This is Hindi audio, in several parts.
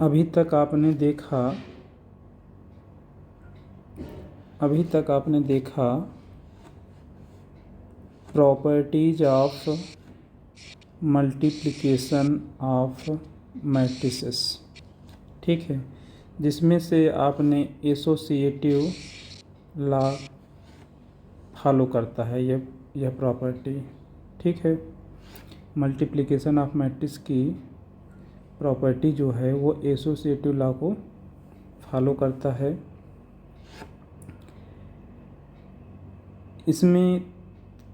अभी तक आपने देखा properties of multiplication of matrices, ठीक है, जिसमें से आपने एसोसिएटिव लॉ फॉलो करता है यह प्रॉपर्टी, ठीक है। मल्टीप्लिकेशन ऑफ मैट्रिक्स की प्रॉपर्टी जो है वो एसोसिएटिव लॉ को फॉलो करता है। इसमें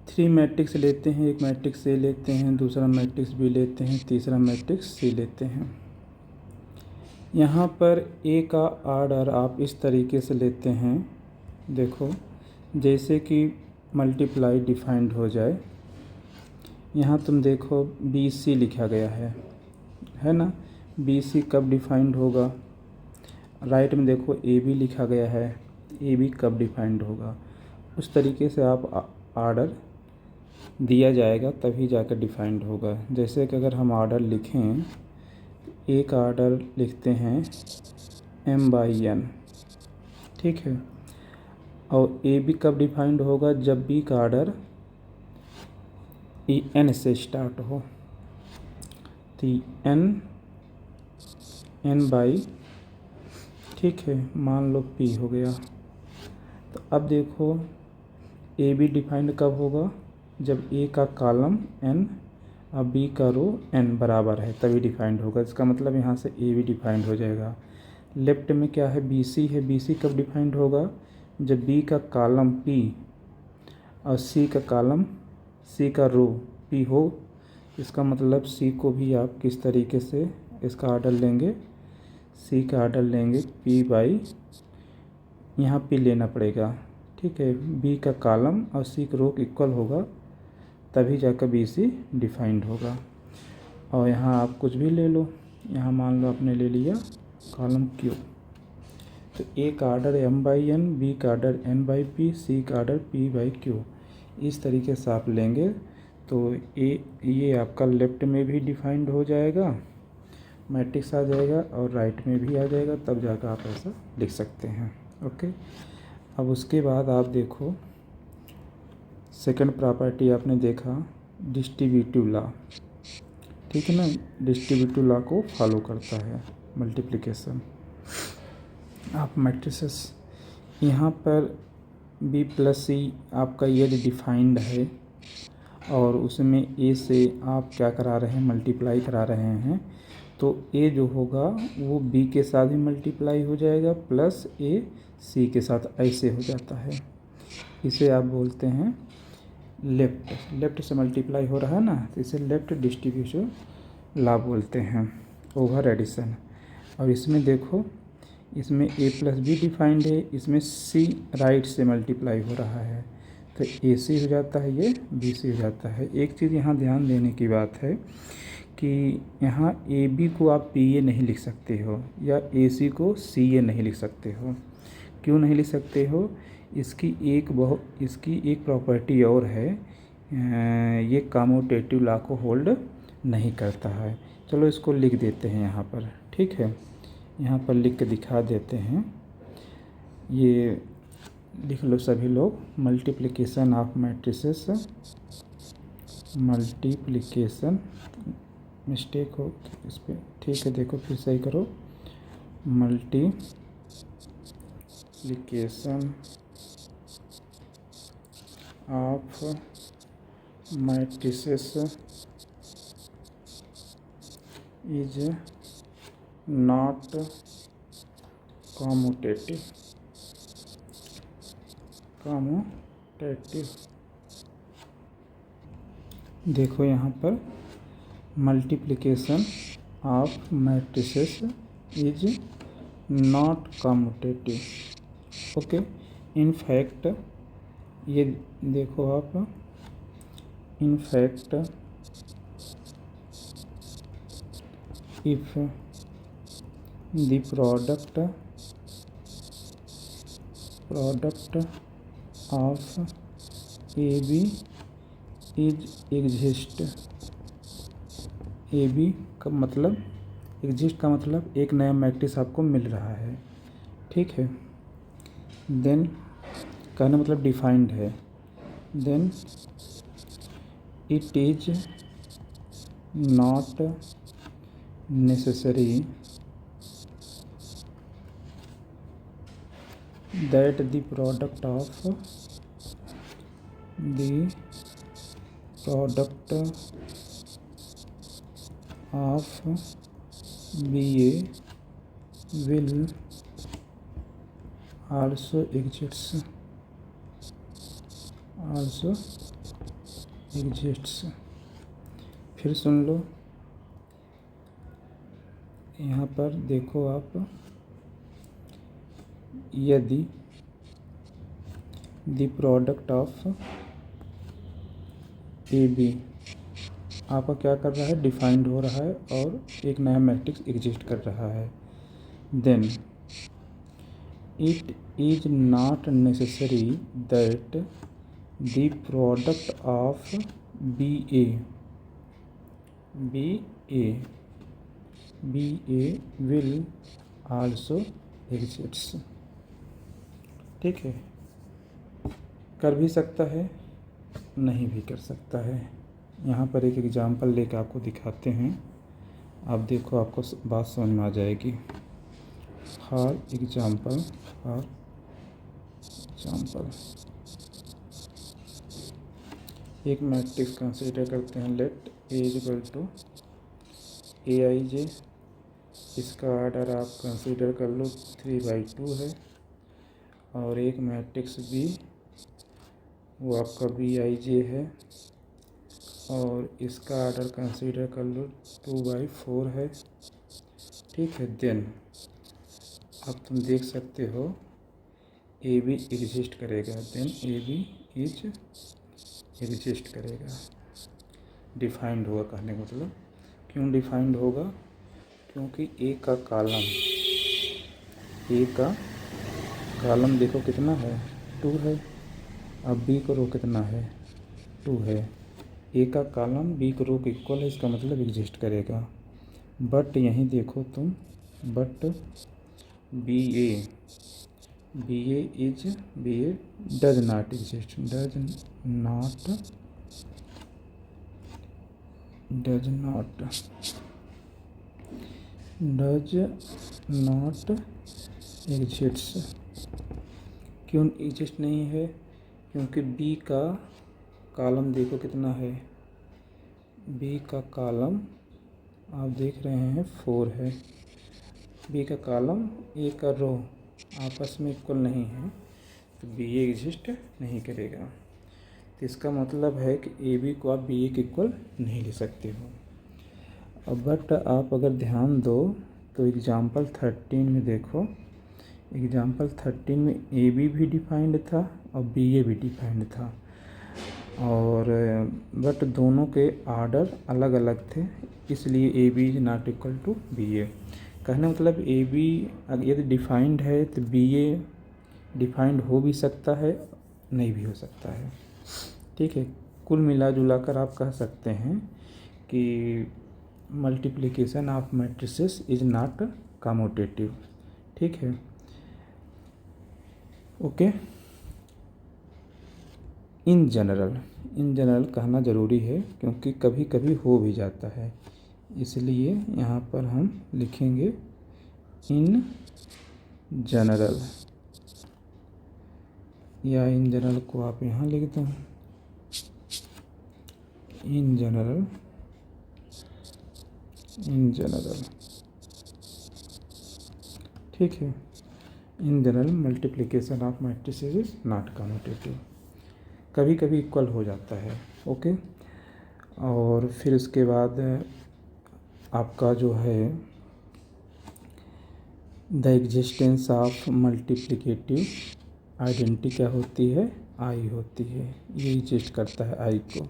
3 मैट्रिक्स लेते हैं, एक मैट्रिक्स ए लेते हैं, दूसरा मैट्रिक्स बी लेते हैं, तीसरा मैट्रिक्स सी लेते हैं। यहाँ पर ए का ऑर्डर आप इस तरीके से लेते हैं, देखो, जैसे कि मल्टीप्लाई डिफाइंड हो जाए। यहाँ तुम देखो बी सी लिखा गया है ना। बी सी कब डिफाइंड होगा? राइट में देखो ए बी लिखा गया है, ए बी कब डिफाइंड होगा? उस तरीके से आप ऑर्डर दिया जाएगा तभी जाकर डिफाइंड होगा। जैसे कि अगर हम ऑर्डर लिखें, एक ऑर्डर लिखते हैं m/n, ठीक है, और ए बी कब डिफाइंड होगा? जब बी का ऑर्डर n से स्टार्ट हो। तो n बाई, ठीक है, मान लो p हो गया। तो अब देखो ए बी डिफाइंड कब होगा? जब ए का कॉलम n और बी का रो n बराबर है तभी डिफाइंड होगा। इसका मतलब यहाँ से ए बी डिफाइंड हो जाएगा। लेफ्ट में क्या है? बी सी है। बी सी कब डिफाइंड होगा? जब बी का कॉलम p और सी का कॉलम, सी का रो p हो। इसका मतलब सी को भी आप किस तरीके से इसका ऑर्डर लेंगे? सी का ऑर्डर लेंगे p बाई, यहाँ p लेना पड़ेगा, ठीक है। बी का कॉलम और सी का रो इक्वल होगा तभी जाकर बी सी डिफाइंड होगा। और यहाँ आप कुछ भी ले लो, यहाँ मान लो आपने ले लिया कॉलम क्यू। तो ए का ऑर्डर m/n, बी का ऑर्डर n/p, सी का ऑर्डर p/q। इस तरीके से आप लेंगे तो ये आपका लेफ्ट में भी डिफाइंड हो जाएगा, मैट्रिक्स आ जाएगा, और राइट में भी आ जाएगा, तब जाकर आप ऐसा लिख सकते हैं। ओके, अब उसके बाद आप देखो सेकंड प्रॉपर्टी आपने देखा डिस्ट्रीब्यूटिव लॉ, ठीक है ना। डिस्ट्रीब्यूटिव लॉ को फॉलो करता है मल्टीप्लिकेशन ऑफ मैट्रिसेस। यहाँ पर b प्लस सी आपका यदि डिफाइंड है और उसमें a से आप क्या करा रहे हैं? मल्टीप्लाई करा रहे हैं, तो a जो होगा वो b के साथ भी मल्टीप्लाई हो जाएगा प्लस a c के साथ, ऐसे हो जाता है। इसे आप बोलते हैं लेफ़्ट से मल्टीप्लाई हो रहा है ना, तो इसे लेफ़्ट डिस्ट्रीब्यूटिव लॉ बोलते हैं, ओवर एडिशन। और इसमें देखो, इसमें a प्लस बी डिफाइंड है, इसमें c राइट से मल्टीप्लाई हो रहा है, तो ए सी हो जाता है, ये बी सी हो जाता है। एक चीज़ यहाँ ध्यान देने की बात है कि यहाँ ए बी को आप पी ए नहीं लिख सकते हो या ए सी को सी ए नहीं लिख सकते हो। क्यों नहीं लिख सकते हो? इसकी एक प्रॉपर्टी और है, ये कम्यूटेटिव लॉ को होल्ड नहीं करता है। चलो इसको लिख देते हैं यहाँ पर, ठीक है, यहाँ पर लिख के दिखा देते हैं। ये लिख लो सभी लोग, multiplication of matrices, multiplication, mistake हो इस पर, ठीक है, देखो फिर सही करो, multiplication of matrices is not commutative. देखो यहाँ पर multiplication of matrices is not commutative. Okay, in fact, ये देखो आप, in fact if the product of A B is exist, A B का मतलब एग्जिस्ट का मतलब एक नया मैट्रिक्स आपको मिल रहा है, ठीक है। देन कहने मतलब डिफाइंड है। Then it is not necessary that the product of BA will also exists। फिर सुन लो, यहाँ पर देखो आप, यदि द प्रोडक्ट ऑफ AB आपका क्या कर रहा है, डिफाइंड हो रहा है और एक नया मैट्रिक्स एग्जिस्ट कर रहा है, then it is not necessary that the product of BA will also exist. ठीक है, कर भी सकता है, नहीं भी कर सकता है। यहाँ पर एक एग्जाम्पल लेके आपको दिखाते हैं, आप देखो, आपको बात समझ में आ जाएगी। फॉर एग्जाम्पल एक मैट्रिक्स कंसीडर करते हैं, let A equal to AIJ। इसका ऑर्डर आप कंसीडर कर लो 3/2 है, और एक मैट्रिक्स B वो आपका BIJ है, और इसका ऑर्डर कंसीडर कर लो 2/4 है, ठीक है। देन अब तुम देख सकते हो AB एग्जिस्ट करेगा, देन AB इज एग्जिस्ट करेगा, डिफाइंड होगा। कहने का मतलब क्यों डिफाइंड होगा, क्योंकि A का कॉलम देखो कितना है, 2 है। अब B को रो कितना है, 2 है। A का कॉलम B को रो के इक्वल है, इसका मतलब एग्जिस्ट करेगा। बट यहीं देखो तुम, but BA does not exist, does not exist. क्यों एग्जिस्ट नहीं है, क्योंकि B का कॉलम देखो कितना है, B का कॉलम आप देख रहे हैं 4 है। B का कॉलम A का रो आपस में इक्वल नहीं है, तो BA एग्जिस्ट नहीं करेगा। तो इसका मतलब है कि AB को आप BA के इक्वल नहीं ले सकते हो। अब बट आप अगर ध्यान दो तो एग्जाम्पल 13 में देखो, एग्जाम्पल 13 में AB भी डिफाइंड था और BA भी डिफाइंड था, और बट दोनों के आर्डर अलग अलग थे, इसलिए AB is not equal to BA। कहने मतलब AB यदि डिफाइंड है तो BA डिफाइंड हो भी सकता है, नहीं भी हो सकता है, ठीक है। कुल मिला जुला कर आप कह सकते हैं कि multiplication of matrices is not commutative, ठीक है, ओके। इन जनरल कहना ज़रूरी है, क्योंकि कभी कभी हो भी जाता है, इसलिए यहाँ पर हम लिखेंगे इन जनरल, या इन जनरल को आप यहाँ लिख दो, इन जनरल, ठीक है। In general multiplication of matrices is not commutative, कभी कभी इक्वल हो जाता है, ओके। और फिर उसके बाद आपका जो है the existence of multiplicative identity क्या होती है, आई होती है, ये एग्जिस्ट करता है आई को,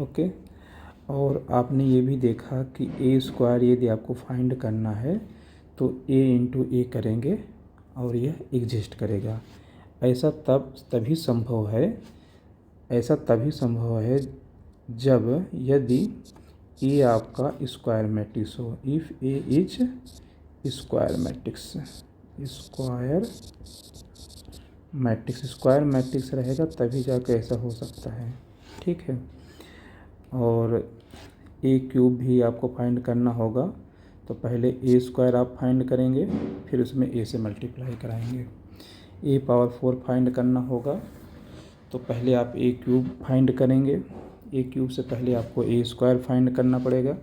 ओके। और आपने ये भी देखा कि A² यदि आपको फाइंड करना है तो A इंटू A करेंगे और यह एग्जिस्ट करेगा। ऐसा तभी संभव है जब यदि ए आपका स्क्वायर मैट्रिक्स हो। If A is square matrix, square matrix रहेगा तभी जाके ऐसा हो सकता है। ठीक है, और ए क्यूब भी आपको फाइंड करना होगा, तो पहले ए स्क्वायर आप फाइंड करेंगे, फिर उसमें ए से मल्टीप्लाई कराएंगे। ए पावर 4 फाइंड करना होगा, तो पहले आप ए क्यूब फाइंड करेंगे। ए क्यूब से पहले आपको ए स्क्वायर फाइंड करना पड़ेगा,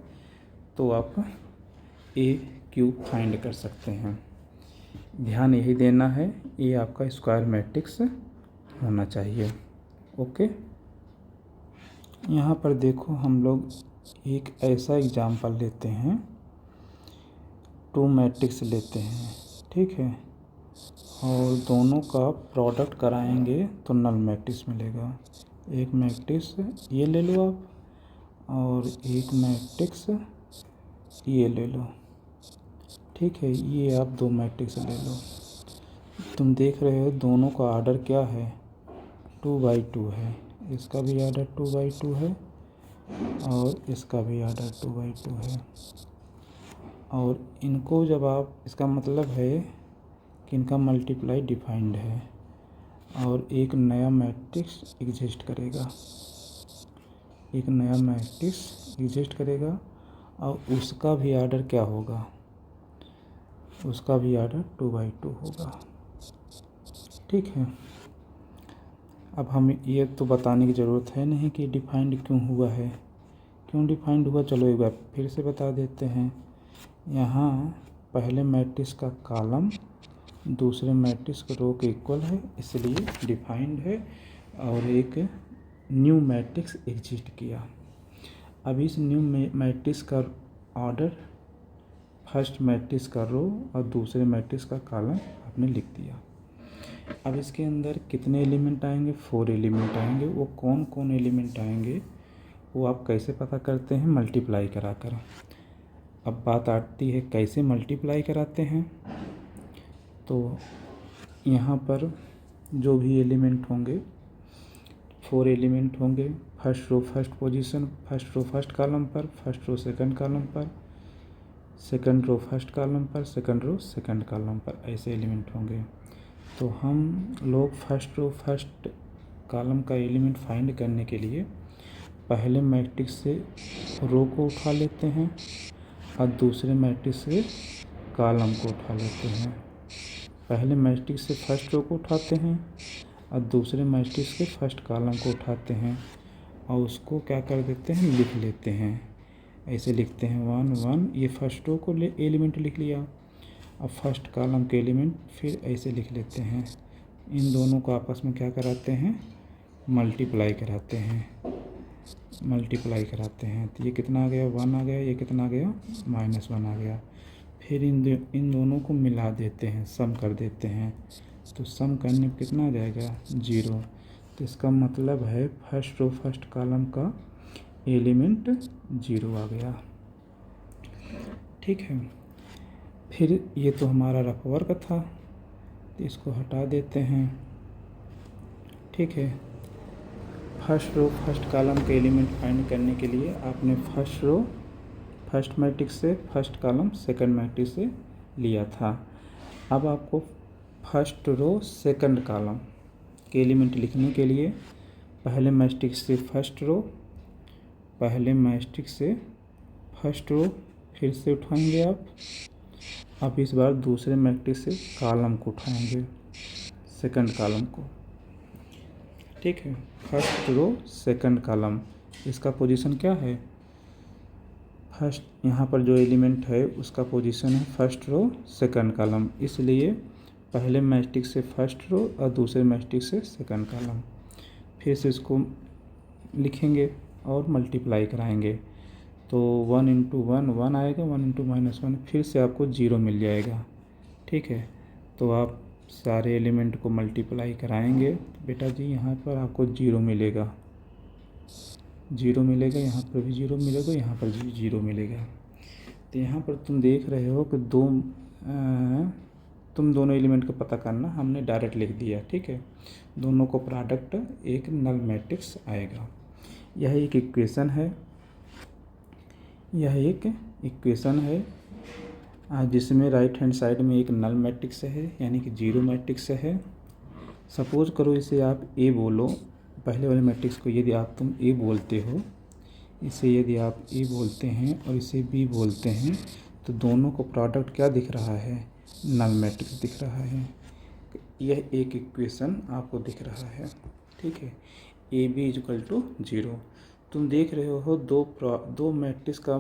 तो आप ए क्यूब फाइंड कर सकते हैं। ध्यान यही देना है, ये आपका स्क्वायर मैट्रिक्स होना चाहिए। ओके, यहाँ पर देखो हम लोग एक ऐसा एग्जाम्पल लेते हैं, 2 मैट्रिक्स लेते हैं। ठीक है, और दोनों का प्रोडक्ट कराएंगे तो नल मैट्रिक्स मिलेगा। एक मैट्रिक्स ये ले लो आप, और एक मैट्रिक्स ये ले लो। ठीक है, ये आप 2 मैट्रिक्स ले लो। तुम देख रहे हो दोनों का आर्डर क्या है, 2/2 है। इसका भी आर्डर 2/2 है और इसका भी आर्डर 2/2 है। और इनको जब आप, इसका मतलब है कि इनका मल्टीप्लाई डिफाइंड है, और एक नया मैट्रिक्स एग्जिस्ट करेगा, एक नया मैट्रिक्स एग्जिस्ट करेगा, और उसका भी आर्डर क्या होगा, उसका भी आर्डर 2/2 होगा। ठीक है, अब हम ये तो बताने की ज़रूरत है नहीं कि डिफाइंड क्यों हुआ है, क्यों डिफाइंड हुआ, चलो एक बार फिर से बता देते हैं। यहाँ पहले मैट्रिक्स का कॉलम दूसरे मैट्रिक्स के रो के इक्वल है, इसलिए डिफाइंड है, और एक न्यू मैट्रिक्स एग्जिस्ट किया। अब इस न्यू मैट्रिक्स का ऑर्डर फर्स्ट मैट्रिक्स का रो और दूसरे मैट्रिक्स का कॉलम आपने लिख दिया। अब इसके अंदर कितने एलिमेंट आएंगे, 4 एलिमेंट आएंगे। वो कौन कौन एलिमेंट आएंगे वो आप कैसे पता करते हैं, मल्टीप्लाई कराकर। अब बात आती है कैसे मल्टीप्लाई कराते हैं। तो यहाँ पर जो भी एलिमेंट होंगे, 4 एलिमेंट होंगे, first row first position, first row first column पर, फर्स्ट रो सेकंड कॉलम पर, सेकंड रो फर्स्ट कॉलम पर, सेकंड रो सेकंड कॉलम पर, ऐसे एलिमेंट होंगे। तो हम लोग फर्स्ट रो फर्स्ट कॉलम का एलिमेंट फाइंड करने के लिए पहले मैट्रिक्स से रो को उठा लेते हैं और दूसरे मैट्रिक्स से कॉलम को उठा लेते हैं। पहले मैट्रिक्स से फर्स्ट रो को उठाते हैं और दूसरे मैट्रिक्स से फर्स्ट कॉलम को उठाते हैं, और उसको क्या कर देते हैं, लिख लेते हैं। ऐसे लिखते हैं 1 1, ये फर्स्ट रो को एलिमेंट लिख लिया। अब फर्स्ट कॉलम के एलिमेंट फिर ऐसे लिख लेते हैं। इन दोनों को आपस में क्या कराते हैं, मल्टीप्लाई कराते हैं, मल्टीप्लाई कराते हैं। तो ये कितना आ गया, 1 आ गया, ये कितना आ गया, -1 आ गया। फिर इन दोनों को मिला देते हैं, सम कर देते हैं। तो सम करने पर कितना आ जाएगा, 0। तो इसका मतलब है फर्स्ट रो फर्स्ट कॉलम का एलिमेंट 0 आ गया। ठीक है, फिर ये तो हमारा रफ वर्क था, तो इसको हटा देते हैं। ठीक है, फर्स्ट रो फर्स्ट कॉलम के एलिमेंट फाइंड करने के लिए आपने फर्स्ट रो फर्स्ट मैट्रिक्स से, फर्स्ट कॉलम सेकंड मैट्रिक्स से लिया था। अब आपको फर्स्ट रो सेकंड कॉलम के एलिमेंट लिखने के लिए पहले मैट्रिक्स से फर्स्ट रो, पहले मैट्रिक्स से फर्स्ट रो फिर से उठाएंगे आप। अब इस बार दूसरे मैट्रिक्स से कॉलम को उठाएंगे, सेकंड कॉलम को। ठीक है, फर्स्ट रो सेकंड कॉलम, इसका पोजीशन क्या है, फर्स्ट, यहाँ पर जो एलिमेंट है उसका पोजीशन है फर्स्ट रो सेकंड कॉलम, इसलिए पहले मैट्रिक्स से फर्स्ट रो और दूसरे मैट्रिक्स से सेकंड कॉलम। फिर से इसको लिखेंगे और मल्टीप्लाई कराएंगे। तो 1 × 1 1 आएगा, 1 × -1 फिर से आपको 0 मिल जाएगा। ठीक है, तो आप सारे एलिमेंट को मल्टीप्लाई कराएंगे तो बेटा जी यहाँ पर आपको 0 मिलेगा, 0 मिलेगा, यहाँ पर भी 0 मिलेगा, यहाँ पर भी 0 मिलेगा। तो यहाँ पर तुम देख रहे हो कि तुम दोनों एलिमेंट का पता करना, हमने डायरेक्ट लिख दिया। ठीक है, दोनों को प्रोडक्ट एक नल मैट्रिक्स आएगा। यह एक इक्वेशन है, यह एक इक्वेशन है जिसमें राइट हैंड साइड में एक नल मैट्रिक्स है, यानी कि जीरो मैट्रिक्स है। सपोज करो इसे आप ए बोलो, पहले वाले मैट्रिक्स को यदि तुम ए बोलते हो, इसे यदि आप ए बोलते हैं और इसे बी बोलते हैं, तो दोनों को प्रोडक्ट क्या दिख रहा है? नल मैट्रिक्स दिख रहा है। यह एक इक्वेशन आपको दिख रहा है, ठीक है। A B is equal to zero. तुम देख रहे हो दो मैट्रिक्स का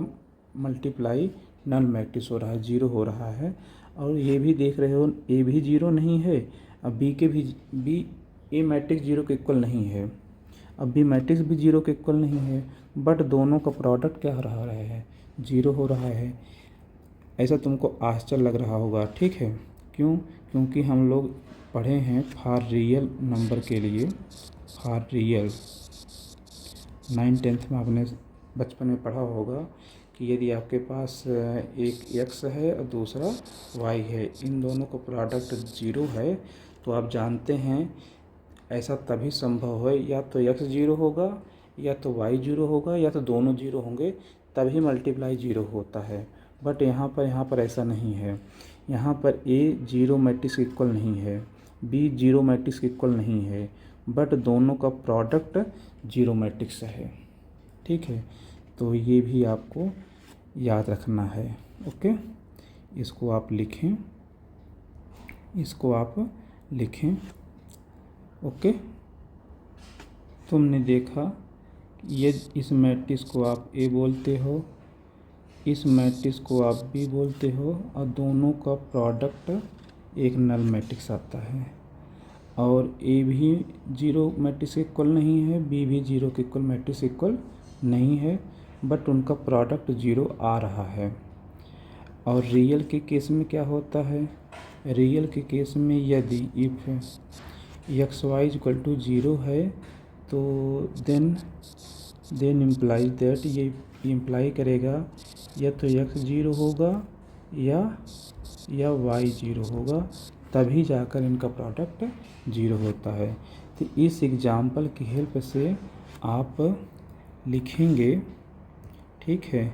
मल्टीप्लाई नल मैट्रिक्स हो रहा है, जीरो हो रहा है। और ये भी देख रहे हो ए भी जीरो नहीं है, अब बी के भी ए मैट्रिक्स जीरो के इक्वल नहीं है, अब बी मैट्रिक्स भी जीरो के इक्वल नहीं है, बट दोनों का प्रोडक्ट क्या हो रहा है? जीरो हो रहा है। ऐसा तुमको आश्चर्य लग रहा होगा, ठीक है। क्यों? क्योंकि हम लोग पढ़े हैं फॉर रियल नंबर के लिए, फॉर रियल 9th-10th में आपने बचपन में पढ़ा होगा कि यदि आपके पास एक x है और दूसरा y है, इन दोनों का प्रोडक्ट जीरो है, तो आप जानते हैं ऐसा तभी संभव है या तो x जीरो होगा या तो y जीरो होगा या तो दोनों जीरो होंगे, तभी मल्टीप्लाई जीरो होता है। बट यहाँ पर ऐसा नहीं है। यहाँ पर a जीरो मैट्रिक्स इक्वल नहीं है, b जीरो मैट्रिक्स इक्वल नहीं है, बट दोनों का प्रोडक्ट जीरो मैट्रिक्स है, ठीक है। तो ये भी आपको याद रखना है, ओके। इसको आप लिखें, ओके। तुमने देखा ये इस मैट्रिक्स को आप ए बोलते हो, इस मैट्रिक्स को आप बी बोलते हो, और दोनों का प्रोडक्ट एक नल मैट्रिक्स आता है। और ए भी जीरो मैट्रिक्स इक्वल नहीं है, बी भी जीरो के इक्वल मैट्रिक्स इक्वल नहीं है, बट उनका प्रोडक्ट जीरो आ रहा है। और रियल के केस में क्या होता है? रियल के केस में यदि if X Y equal to zero है, तो देन इम्प्लाई दैट, ये इम्प्लाई करेगा या तो एक्स ज़ीरो होगा या वाई ज़ीरो होगा, तभी जाकर इनका प्रोडक्ट ज़ीरो होता है। तो इस एग्जाम्पल की हेल्प से आप लिखेंगे, ठीक है।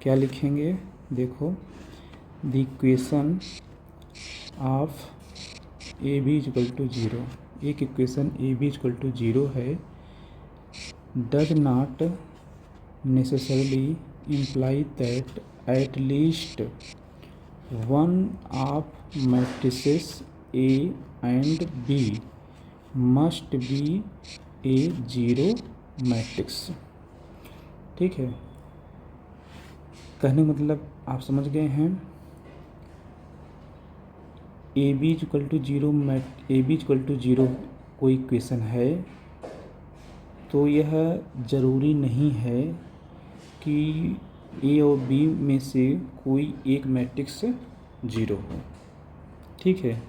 क्या लिखेंगे? देखो, the equation of A B equal to zero, एक equation A B equal to zero है, does not necessarily imply that at least one of matrices A and B must be a zero matrix, ठीक है। कहने का मतलब आप समझ गए हैं। A B equal to zero कोई इक्वेशन है, तो यह ज़रूरी नहीं है कि ए और बी में से कोई एक मैट्रिक्स जीरो हो, ठीक है।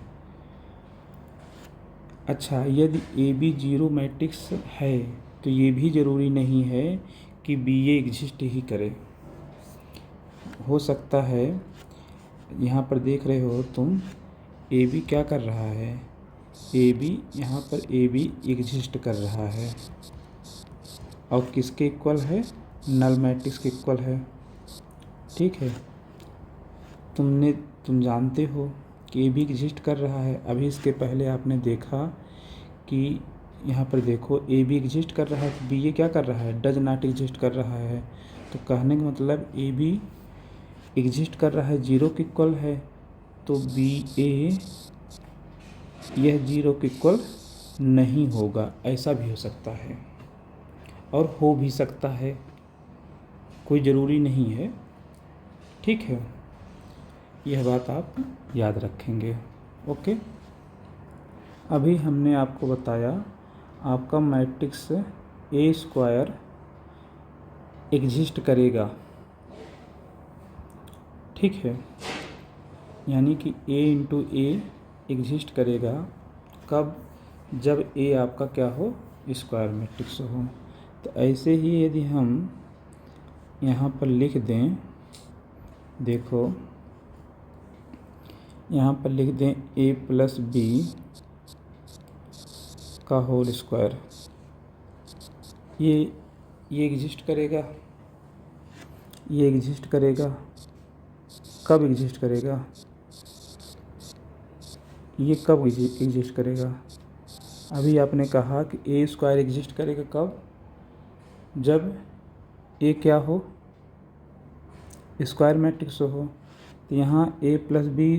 अच्छा, यदि ए बी जीरो मैट्रिक्स है, तो ये भी ज़रूरी नहीं है कि बी ए एग्जिस्ट ही करे। हो सकता है, यहाँ पर देख रहे हो तुम, ए बी क्या कर रहा है? ए बी यहाँ पर ए बी एग्जिस्ट कर रहा है, और किसके इक्वल है? नल मैट्रिक्स के इक्वल है, ठीक है। तुम जानते हो कि ए बी एग्जिस्ट कर रहा है। अभी इसके पहले आपने देखा कि यहाँ पर देखो, ए बी एग्जिस्ट कर रहा है, तो बी ए क्या कर रहा है? डज नॉट एग्जिस्ट कर रहा है। तो कहने का मतलब ए बी एग्जिस्ट कर रहा है, जीरो के इक्वल है, तो बी ए यह जीरो के इक्वल नहीं होगा। ऐसा भी हो सकता है और हो भी सकता है, कोई ज़रूरी नहीं है, ठीक है। यह बात आप याद रखेंगे, ओके। अभी हमने आपको बताया आपका मैट्रिक्स ए स्क्वायर एग्जिस्ट करेगा, ठीक है। यानी कि ए इंटू ए एग्जिस्ट करेगा कब? जब ए आपका क्या हो? स्क्वायर मैट्रिक्स हो। तो ऐसे ही यदि हम यहाँ पर लिख दें, देखो यहाँ पर लिख दें ए प्लस बी का होल स्क्वायर, ये एग्जिस्ट करेगा। ये एग्जिस्ट करेगा, कब एग्जिस्ट करेगा, ये कब एग्जिस्ट करेगा। अभी आपने कहा कि ए स्क्वायर एग्जिस्ट करेगा कब, जब ए क्या हो, स्क्वायर मैट्रिक्स हो। तो यहाँ ए प्लस बी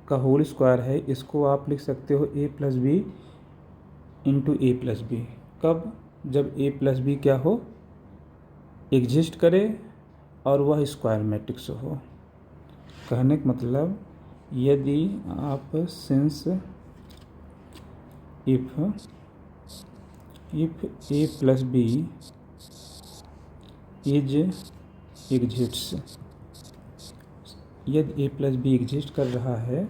का होल स्क्वायर है, इसको आप लिख सकते हो A plus B into A plus B. कब, जब ए प्लस बी क्या हो, एग्जिस्ट करे और वह स्क्वायर मैट्रिक्स हो। कहने का मतलब, यदि आप since if A plus B is exists, यदि ए प्लस बी एग्जिस्ट कर रहा है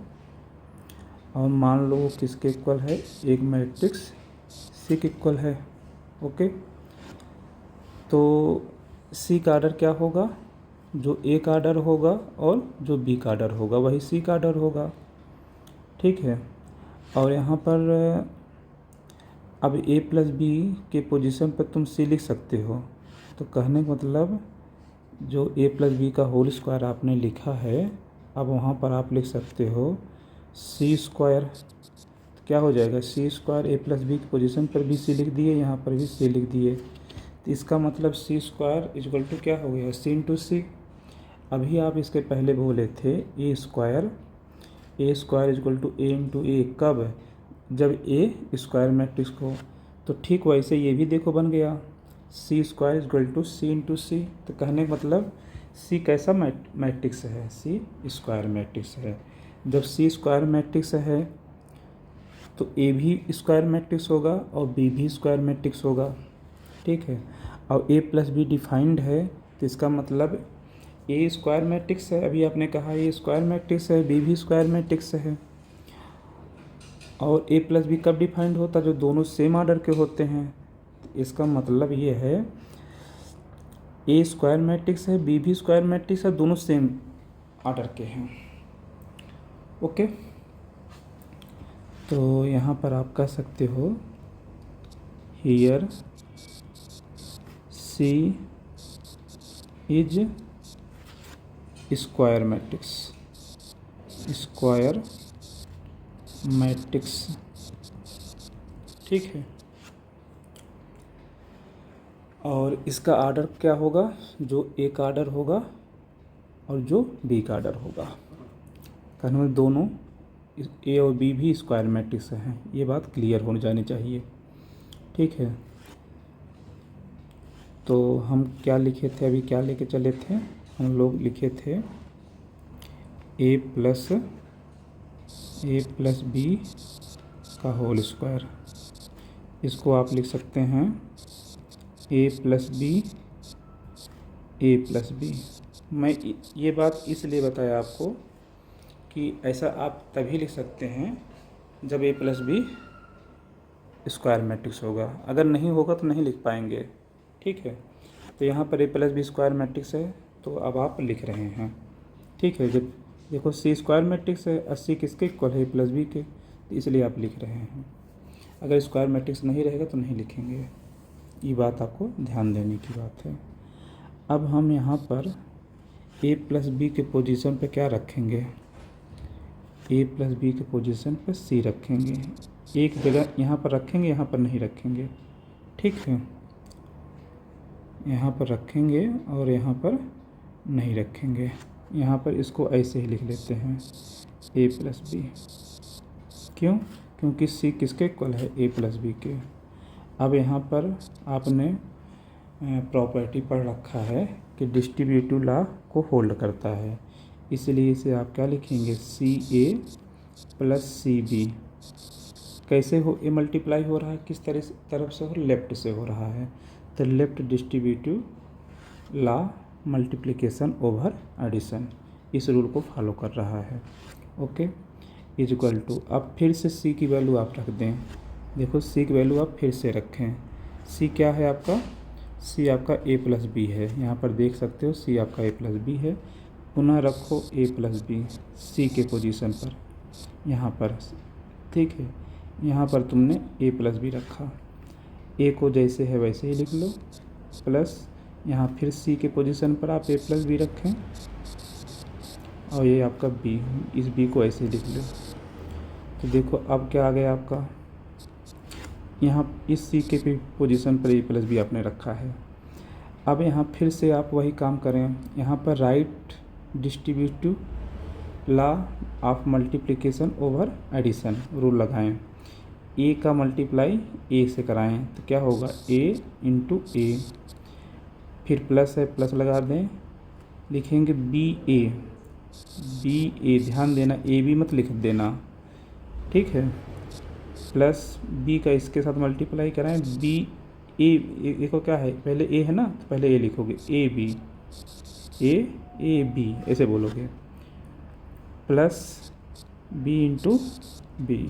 और मान लो किसके इक्वल है, एक मैट्रिक्स सी के इक्वल है। ओके, तो सी का आर्डर क्या होगा, जो ए का आर्डर होगा और जो बी का आर्डर होगा वही सी का आर्डर होगा। ठीक है, और यहाँ पर अब ए प्लस बी के पोजीशन पर तुम सी लिख सकते हो। तो कहने का मतलब, जो ए प्लस बी का होल स्क्वायर आपने लिखा है, अब वहाँ पर आप लिख सकते हो सी स्क्वायर। तो क्या हो जाएगा, सी स्क्वायर, ए प्लस बी की पोजीशन पर भी सी लिख दिए, यहाँ पर भी सी लिख दिए। तो इसका मतलब सी स्क्वायर इक्वल टू क्या हो गया, सी इंटू सी। अभी आप इसके पहले बोले थे A square equal to A into A, कब, जब ए स्क्वायर मैट्रिक्स को। तो ठीक वैसे ये भी देखो बन गया, C square equal to C into C. तो कहने का मतलब, सी कैसा मैट्रिक्स है, सी स्क्वायर मैट्रिक्स है। जब सी स्क्वायर मैट्रिक्स है तो ए भी स्क्वायर मैट्रिक्स होगा और बी भी स्क्वायर मैट्रिक्स होगा। ठीक है, और ए प्लस बी डिफाइंड है, तो इसका मतलब ए स्क्वायर मैट्रिक्स है। अभी आपने कहा ए स्क्वायर मैट्रिक्स है, बी भी स्क्वायर मैट्रिक्स है। और ए प्लस बी कब डिफाइंड होता, जो दोनों सेम आर्डर के होते हैं। तो इसका मतलब ये है, ए स्क्वायर मैट्रिक्स है, बी भी स्क्वायर मैट्रिक्स है, दोनों सेम आर्डर के हैं। ओके, तो यहाँ पर आप कह सकते हो, here C is square matrix, square matrix. ठीक है, और इसका आर्डर क्या होगा, जो ए का आर्डर होगा और जो बी का आर्डर होगा। कहने में दोनों ए और बी भी स्क्वायर मैट्रिक्स हैं, ये बात क्लियर होनी जानी चाहिए। ठीक है, तो हम क्या लिखे थे, अभी क्या लेके चले थे, हम लोग लिखे थे ए प्लस बी का होल स्क्वायर। इसको आप लिख सकते हैं ए प्लस बी। मैं ये बात इसलिए बताया आपको कि ऐसा आप तभी लिख सकते हैं जब ए प्लस बी स्क्वायर मैट्रिक्स होगा, अगर नहीं होगा तो नहीं लिख पाएंगे। ठीक है, तो यहाँ पर ए प्लस बी स्क्वायर मैट्रिक्स है, तो अब आप लिख रहे हैं। ठीक है, जब देखो सी स्क्वायर मैट्रिक्स है, 80 किसके इक्वल है, ए प्लस बी के, तो इसलिए आप लिख रहे हैं। अगर स्क्वायर मैट्रिक्स नहीं रहेगा तो नहीं लिखेंगे, ये बात आपको ध्यान देने की बात है। अब हम यहाँ पर ए प्लस बी के पोजीशन पे क्या रखेंगे, ए प्लस बी के पोजीशन पे सी रखेंगे। एक जगह यहाँ पर रखेंगे, यहाँ पर नहीं रखेंगे। ठीक है, यहाँ पर रखेंगे और यहाँ पर नहीं रखेंगे। यहाँ पर इसको ऐसे ही लिख लेते हैं ए प्लस बी। क्यों, क्योंकि सी किसके इक्वल है, ए प्लस बी के। अब यहाँ पर आपने प्रॉपर्टी पढ़ रखा है कि डिस्ट्रीब्यूटिव लॉ को होल्ड करता है, इसलिए इसे आप क्या लिखेंगे, सी ए प्लस सी बी। कैसे हो, ए मल्टीप्लाई हो रहा है, किस तरफ से हो, लेफ़्ट से हो रहा है। तो left distributive law multiplication over addition, इस रूल को फॉलो कर रहा है। ओके, इज इक्वल टू, अब फिर से सी की वैल्यू आप रख दें। देखो सी की वैल्यू आप फिर से रखें। सी क्या है आपका, सी आपका ए प्लस बी है, यहाँ पर देख सकते हो सी आपका ए प्लस बी है। पुनः रखो ए प्लस बी सी के पोजीशन पर, यहाँ पर। ठीक है, यहाँ पर तुमने ए प्लस बी रखा, ए को जैसे है वैसे ही लिख लो, प्लस यहाँ फिर सी के पोजीशन पर आप ए प्लस बी रखें और ये आपका बी, इस बी को ऐसे ही लिख लो। तो देखो अब क्या आ गया आपका, यहाँ इस सी के पोजीशन पर ए प्लस बी आपने रखा है। अब यहाँ फिर से आप वही काम करें, यहाँ पर right distributive law of multiplication over addition rule लगाएं। ए का मल्टीप्लाई ए से कराएं तो क्या होगा, ए इंटू ए, फिर प्लस है प्लस लगा दें, लिखेंगे बी ए, ध्यान देना ए बी मत लिख देना, ठीक है। प्लस बी का इसके साथ मल्टीप्लाई कराएं, बी ए, देखो क्या है, पहले ए है ना तो पहले ए लिखोगे, ए बी, ए बी ऐसे बोलोगे, प्लस बी इंटू बी।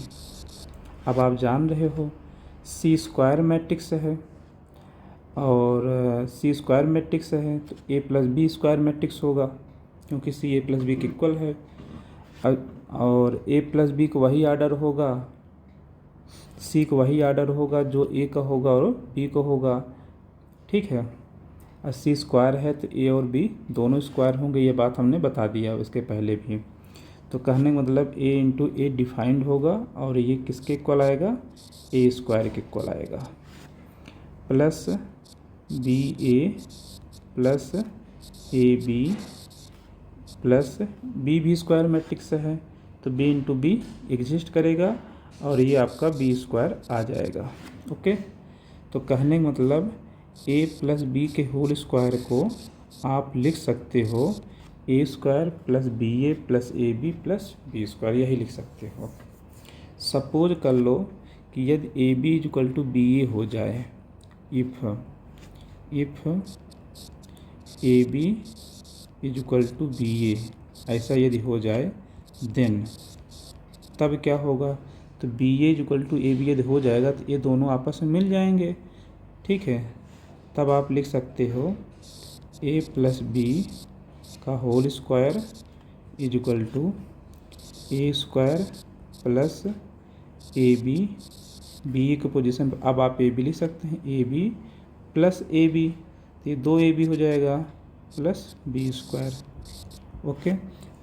अब आप जान रहे हो सी स्क्वायर मैट्रिक्स है और सी स्क्वायर मैट्रिक्स है तो ए प्लस बी स्क्वायर मैट्रिक्स होगा, क्योंकि सी ए प्लस बी के इक्वल है। और ए प्लस बी को वही आर्डर होगा, सी को वही आर्डर होगा जो ए का होगा और बी को होगा, ठीक है। और सी स्क्वायर है तो ए और बी दोनों स्क्वायर होंगे, ये बात हमने बता दिया इसके पहले भी। तो कहने का मतलब ए इंटू ए डिफाइंड होगा और ये किसके इक्वल आएगा, ए स्क्वायर के इक्वल आएगा, plus B A plus A B plus B भी स्क्वायर मैट्रिक्स है तो बी इंटू बी एग्जिस्ट करेगा और ये आपका बी स्क्वायर आ जाएगा, ओके। तो कहने का मतलब ए प्लस बी के होल स्क्वायर को आप लिख सकते हो A square plus B A plus A B plus B square, यही लिख सकते हो। सपोज कर लो कि यदि A B is equal to B A हो जाए, if A B is equal to B A, ऐसा यदि हो जाए देन तब क्या होगा, तो B A is equal to A B यदि हो जाएगा तो ये दोनों आपस में मिल जाएंगे, ठीक है। तब आप लिख सकते हो ए प्लस बी का whole square is equal to A square plus A B, B के पोजीशन पर अब आप ए बी लिख सकते हैं, A B plus A B, तो ये दो ए बी हो जाएगा प्लस बी स्क्वायर, ओके।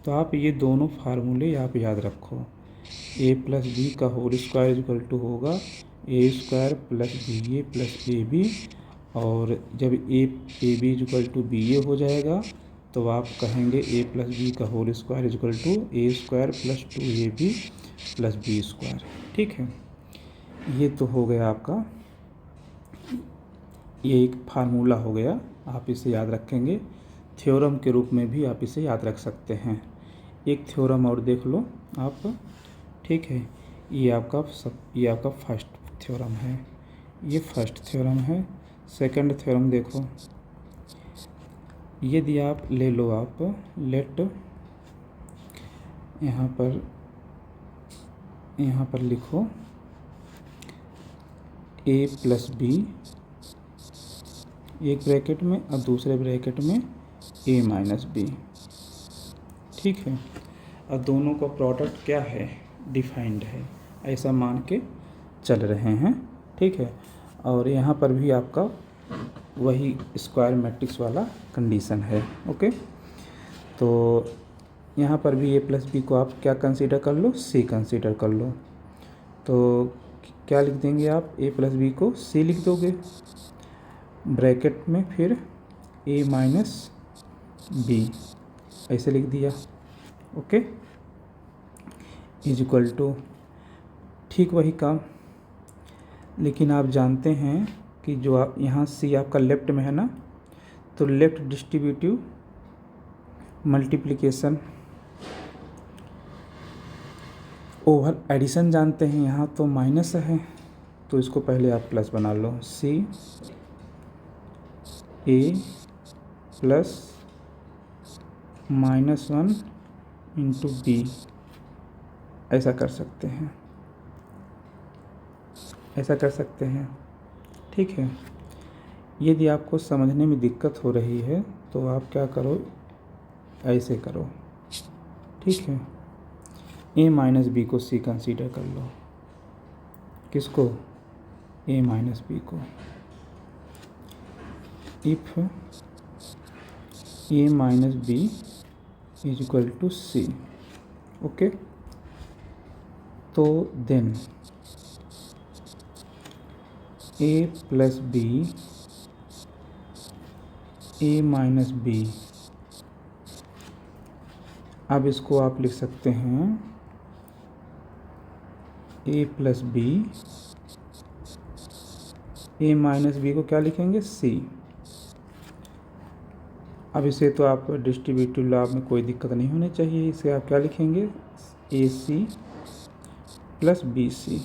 तो आप ये दोनों फार्मूले आप याद रखो, ए प्लस बी का whole square is equal to होगा A square plus B A plus A B, और जब A B is equal to B A हो जाएगा तो आप कहेंगे ए प्लस बी का whole square is equal to A square plus 2ab plus B square, ठीक है। ये तो हो गया आपका, ये एक फार्मूला हो गया, आप इसे याद रखेंगे। थ्योरम के रूप में भी आप इसे याद रख सकते हैं। एक थ्योरम और देख लो आप, ठीक है। ये आपका फर्स्ट थ्योरम है, ये फर्स्ट थ्योरम है। सेकंड थ्योरम देखो, यदि आप ले लो, आप लेट यहाँ पर लिखो ए प्लस बी एक ब्रैकेट में और दूसरे ब्रैकेट में ए माइनस बी, ठीक है। और दोनों का प्रोडक्ट क्या है, डिफाइंड है, ऐसा मान के चल रहे हैं, ठीक है। और यहाँ पर भी आपका वही स्क्वायर मैट्रिक्स वाला कंडीशन है, ओके। तो यहाँ पर भी ए प्लस बी को आप क्या कंसीडर कर लो, सी कंसीडर कर लो। तो क्या लिख देंगे आप, ए प्लस बी को सी लिख दोगे, ब्रैकेट में फिर ए माइनस बी ऐसे लिख दिया, ओके, इज इक्वल टू, ठीक वही काम। लेकिन आप जानते हैं कि जो आप यहाँ सी आपका लेफ्ट में है ना, तो left distributive multiplication over addition जानते हैं, यहाँ तो माइनस है तो इसको पहले आप प्लस बना लो, सी ए प्लस -1 इंटू बी, ऐसा कर सकते हैं, ऐसा कर सकते हैं, ठीक है। यदि आपको समझने में दिक्कत हो रही है तो आप क्या करो, ऐसे करो, ठीक है। ए माइनस बी को सी कंसीडर कर लो, किसको, ए माइनस बी को, if A minus B is equal to C. Okay, तो then A plus B, A minus B, अब इसको आप लिख सकते हैं A plus B, A minus B को क्या लिखेंगे, सी। अब इसे तो आप डिस्ट्रीब्यूटिव लॉ में कोई दिक्कत नहीं होनी चाहिए, इसे आप क्या लिखेंगे, ए सी प्लस बी सी,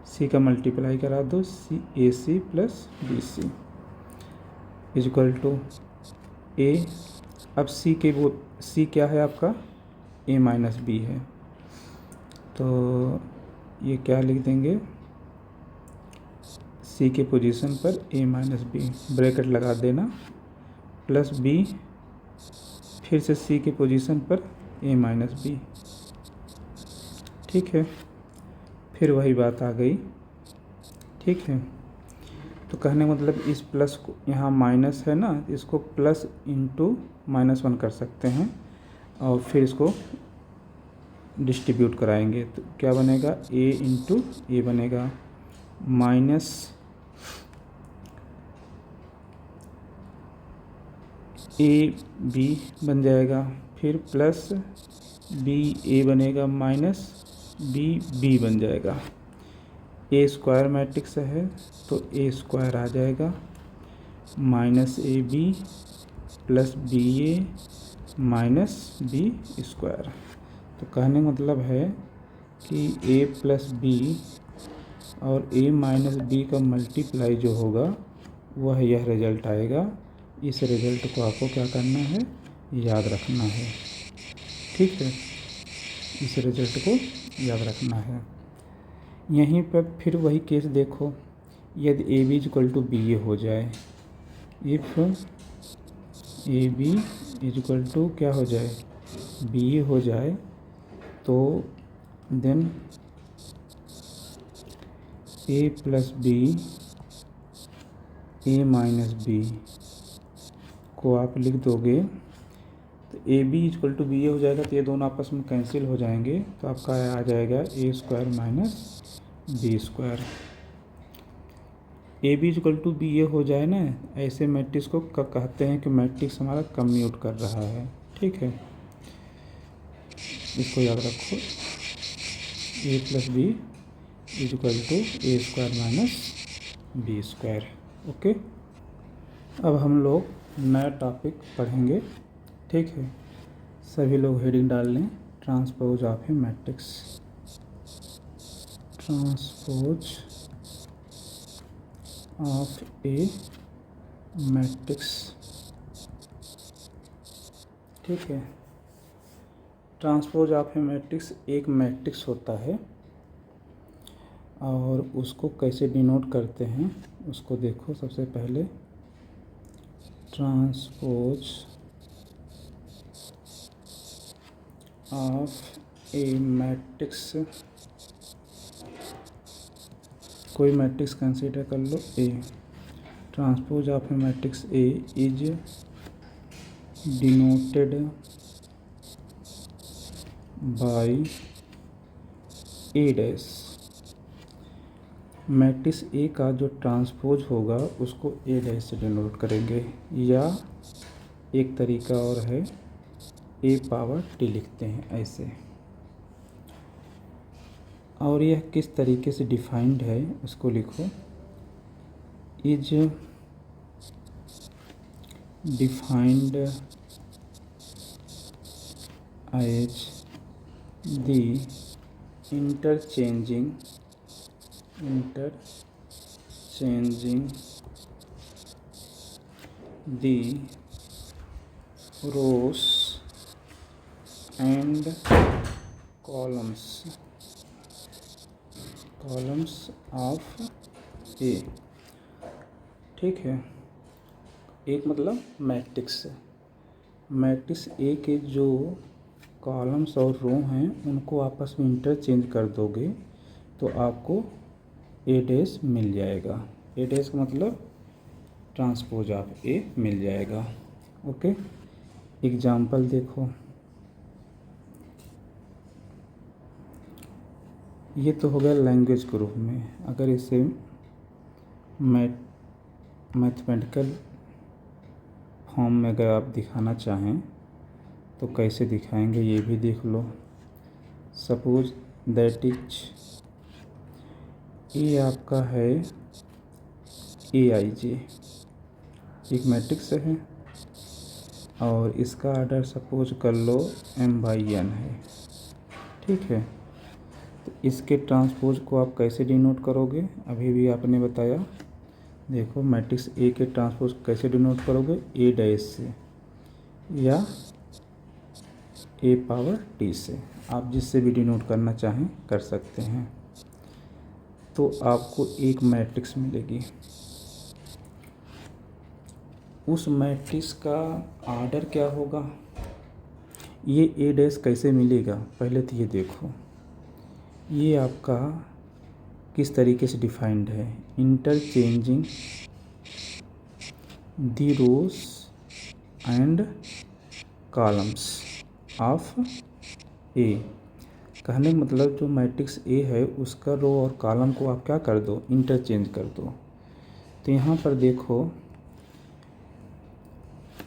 सी का मल्टीप्लाई करा दो, C A C plus B C is equal to A. अब सी के वो सी क्या है आपका, ए माइनस बी है, तो ये क्या लिख देंगे, सी के पोजीशन पर ए माइनस बी, ब्रैकेट लगा देना, प्लस बी, फिर से सी के पोजीशन पर ए माइनस बी। ठीक है, फिर वही बात आ गई। ठीक है, तो कहने का मतलब इस प्लस को, यहाँ माइनस है ना, इसको प्लस इंटू -1 कर सकते हैं और फिर इसको डिस्ट्रीब्यूट कराएंगे तो क्या बनेगा, ए इंटू ए बनेगा, माइनस ए बी बन जाएगा, फिर प्लस बी ए बनेगा, माइनस बी बी बन जाएगा। ए स्क्वायर मैट्रिक्स है तो ए स्क्वायर आ जाएगा, minus A B plus B A minus B square. तो कहने का मतलब है कि ए प्लस बी और ए माइनस बी का मल्टीप्लाई जो होगा वह यह रिजल्ट आएगा। इस रिजल्ट को आपको क्या करना है, याद रखना है। ठीक है, इस रिजल्ट को याद रखना है। यहीं पर फिर वही केस देखो, यदि A B equal to B A हो जाए, if A B equal to क्या हो जाए, बी ए हो जाए, तो then A plus B, A minus B को आप लिख दोगे तो A B equal to B A हो जाएगा, तो ये दोनों आपस में कैंसिल हो जाएंगे, तो आपका आ जाएगा A square minus B square. A B equal to B A हो जाए ना, ऐसे मैट्रिक्स को कहते हैं कि मैट्रिक्स हमारा कम्यूट कर रहा है। ठीक है, इसको याद रखो, A plus B is equal to A square minus B square. Okay, अब हम लोग नया टॉपिक पढ़ेंगे। ठीक है, सभी लोग हेडिंग डाल लें, transpose of a matrix, transpose of a matrix. ठीक है, ट्रांसपोज ऑफ ए मैट्रिक्स एक मैट्रिक्स होता है और उसको कैसे डिनोट करते हैं उसको देखो। सबसे पहले ट्रांसपोज ऑफ ए मैट्रिक्स, कोई मैट्रिक्स कंसीडर कर लो A, transpose of a matrix A is denoted by A dash. Matrix A का जो ट्रांसपोज होगा उसको ए डैश से डिनोट करेंगे, या एक तरीका और है ए पावर टी लिखते हैं ऐसे। और यह किस तरीके से डिफाइंड है उसको लिखो, is defined as the interchanging the rows and columns of A। ठीक है, एक मतलब मैट्रिक्स ए के जो कॉलम्स और रो हैं उनको आपस में इंटरचेंज कर दोगे तो आपको ए डैश मिल जाएगा। ए डैश का मतलब ट्रांसपोज ऑफ ए मिल जाएगा। ओके, एग्जाम्पल देखो, ये तो हो गया लैंग्वेज ग्रुप में। अगर इसे मैथमेटिकल फॉर्म में अगर आप दिखाना चाहें तो कैसे दिखाएंगे ये भी देख लो। सपोज दैट इज ये आपका है AIJ, एक मैट्रिक्स है और इसका आर्डर सपोज कर लो m/n है। ठीक है, तो इसके ट्रांसपोज को आप कैसे डिनोट करोगे, अभी भी आपने बताया। देखो मैट्रिक्स ए के ट्रांसपोज कैसे डिनोट करोगे, A' से या A⁻T से, आप जिससे भी डिनोट करना चाहें कर सकते हैं। तो आपको एक मैट्रिक्स मिलेगी, उस मैट्रिक्स का आर्डर क्या होगा, ये A' कैसे मिलेगा, पहले तो ये देखो। ये आपका किस तरीके से डिफाइंड है, interchanging the rows and columns of A. कहने का मतलब जो मैट्रिक्स ए है उसका रो और कॉलम को आप क्या कर दो, इंटरचेंज कर दो। तो यहाँ पर देखो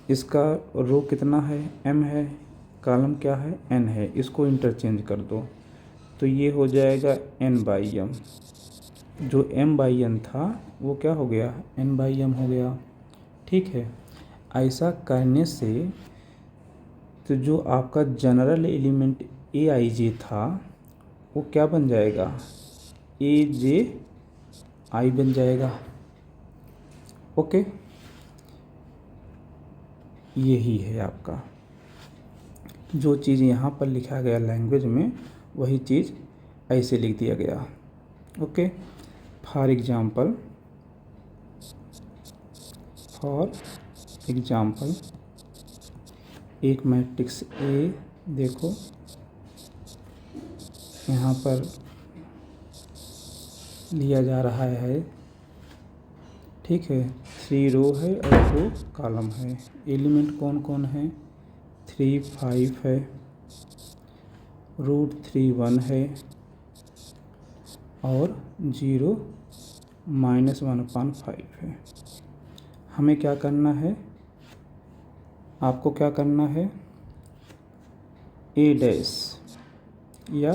इसका रो कितना है, m है, कॉलम क्या है, n है, इसको इंटरचेंज कर दो तो ये हो जाएगा n/m। जो m/n था वो क्या हो गया, n/m हो गया। ठीक है, ऐसा करने से तो जो आपका जनरल एलिमेंट AIJ था वो क्या बन जाएगा, AJI बन जाएगा। ओके, यही है आपका जो चीज़ यहाँ पर लिखा गया लैंग्वेज में, वही चीज़ ऐसे लिख दिया गया। ओके, फॉर एग्जाम्पल एक मैट्रिक्स ए देखो, यहाँ पर लिया जा रहा है। ठीक है, 3 रो है और 2 कॉलम है। एलिमेंट कौन कौन है, 3 5 है, √3 1 है और 0 -1/5 है। हमें क्या करना है, आपको क्या करना है, A' या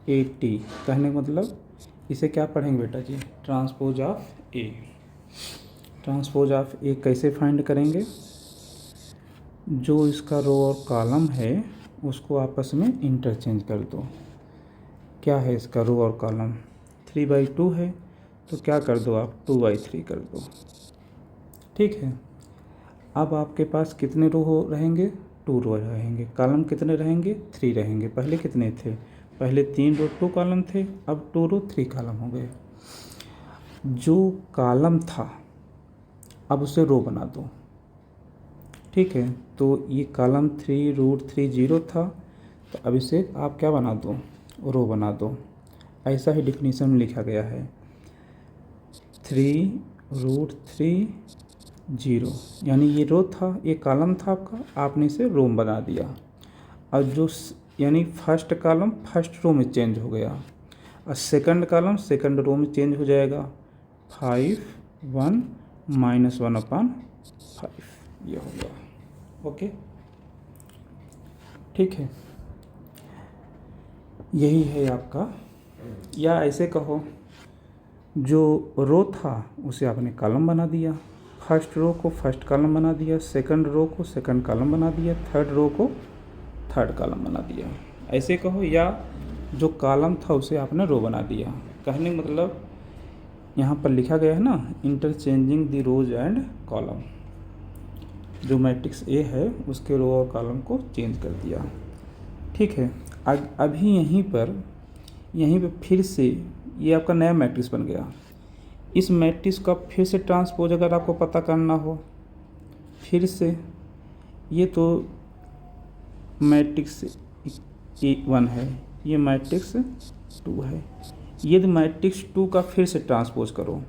AT, कहने का मतलब इसे क्या पढ़ेंगे बेटा जी, transpose of A. Transpose of A कैसे फाइंड करेंगे, जो इसका रो और कॉलम है उसको आपस में इंटरचेंज कर दो। क्या है इसका रो और कॉलम, 3/2 है तो क्या कर दो आप, 2/3 कर दो। ठीक है, अब आपके पास कितने रो हो रहेंगे, 2 रो रहेंगे, कॉलम कितने रहेंगे, 3 रहेंगे। पहले कितने थे, पहले 3 रो 2 कॉलम थे, अब 2 रो 3 कॉलम हो गए। जो कॉलम था अब उसे रो बना दो। ठीक है, तो ये कॉलम 3 √3 0 था, तो अब इसे आप क्या बना दो, रो बना दो। ऐसा ही डिफिनीशन में लिखा गया है, 3 √3 0, यानी ये रो था, ये कॉलम था आपका, आपने इसे रो बना दिया। और जो यानी फर्स्ट कॉलम फर्स्ट रो में चेंज हो गया और सेकंड कॉलम सेकंड रो में चेंज हो जाएगा, 5 1 -1/5 ये हो गया। ओके, ठीक है, यही है आपका। या ऐसे कहो, जो रो था उसे आपने कॉलम बना दिया, फर्स्ट रो को फर्स्ट कॉलम बना दिया, सेकंड रो को सेकंड कॉलम बना दिया, थर्ड रो को थर्ड कॉलम बना दिया, ऐसे कहो। या जो कॉलम था उसे आपने रो बना दिया। कहने का मतलब यहाँ पर लिखा गया है ना, interchanging the rows and column, जो मैट्रिक्स ए है उसके रो और कॉलम को चेंज कर दिया। ठीक है, अभी यहीं पर फिर से ये आपका नया मैट्रिक्स बन गया। इस मैट्रिक्स का फिर से ट्रांसपोज अगर आपको पता करना हो, फिर से ये तो मैट्रिक्स 1 है, ये मैट्रिक्स 2 है, यदि मैट्रिक्स 2 का फिर से ट्रांसपोज करो,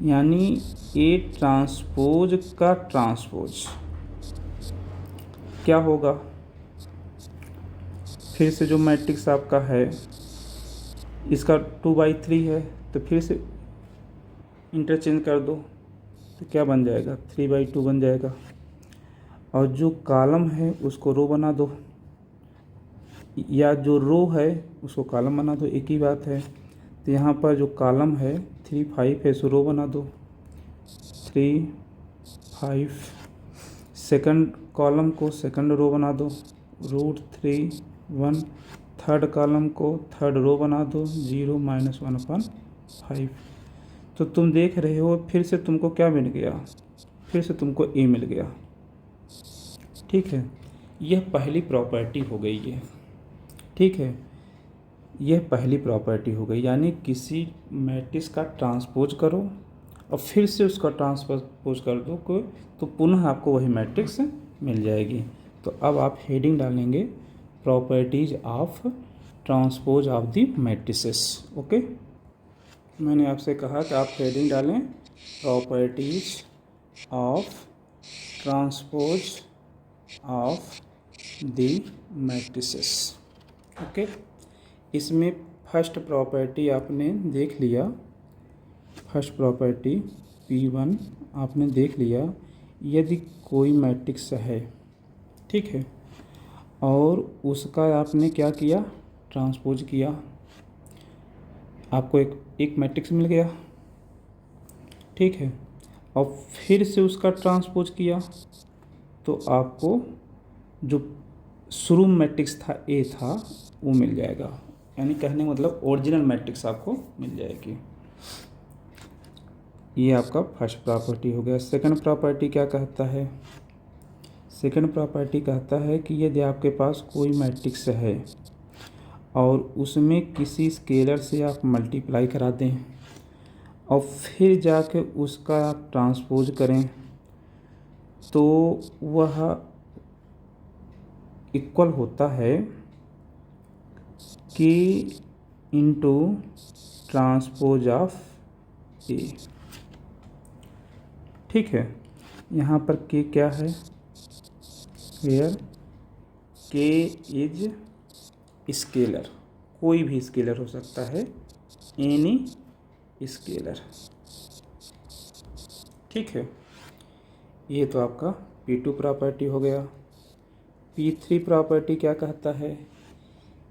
यानी ए ट्रांसपोज का ट्रांसपोज क्या होगा, फिर से जो मैट्रिक्स आपका है इसका 2/3 है तो फिर से इंटरचेंज कर दो तो क्या बन जाएगा, 3/2 बन जाएगा। और जो कॉलम है उसको रो बना दो, या जो रो है उसको कॉलम बना दो, एक ही बात है। तो यहाँ पर जो कॉलम है 3 5 है, सो रो बना दो 3 5। सेकंड कॉलम को सेकंड रो बना दो √3 1। थर्ड कॉलम को थर्ड रो बना दो 0 -1/5। तो तुम देख रहे हो फिर से तुमको क्या मिल गया, फिर से तुमको ए मिल गया। ठीक है, यह पहली प्रॉपर्टी हो गई है। ठीक है, यह पहली प्रॉपर्टी हो गई, यानी किसी मैट्रिक्स का ट्रांसपोज करो और फिर से उसका ट्रांसपोज कर दो को, तो पुनः आपको वही मैट्रिक्स मिल जाएगी। तो अब आप हेडिंग डालेंगे properties of transpose of the matrices. Okay, मैंने आपसे कहा कि आप हेडिंग डालें properties of transpose of the matrices. Okay, इसमें फर्स्ट प्रॉपर्टी आपने देख लिया, फर्स्ट प्रॉपर्टी P1 आपने देख लिया। यदि कोई मैट्रिक्स है, ठीक है, और उसका आपने क्या किया, ट्रांसपोज किया, आपको एक मैट्रिक्स मिल गया। ठीक है, और फिर से उसका ट्रांसपोज किया तो आपको जो शुरू मैट्रिक्स था ए था वो मिल जाएगा, यानी कहने मतलब ओरिजिनल मैट्रिक्स आपको मिल जाएगी। ये आपका फर्स्ट प्रॉपर्टी हो गया। सेकंड प्रॉपर्टी क्या कहता है, सेकंड प्रॉपर्टी कहता है कि यदि आपके पास कोई मैट्रिक्स है और उसमें किसी स्केलर से आप मल्टीप्लाई करा दें और फिर जाके उसका आप ट्रांसपोज करें तो वह इक्वल होता है K इंटू ट्रांसपोज ऑफ ए। ठीक है, यहाँ पर K क्या है, वेयर K इज स्केलर, कोई भी स्केलर हो सकता है, एनी स्केलर। ठीक है, ये तो आपका P2 प्रॉपर्टी हो गया। P3 प्रॉपर्टी क्या कहता है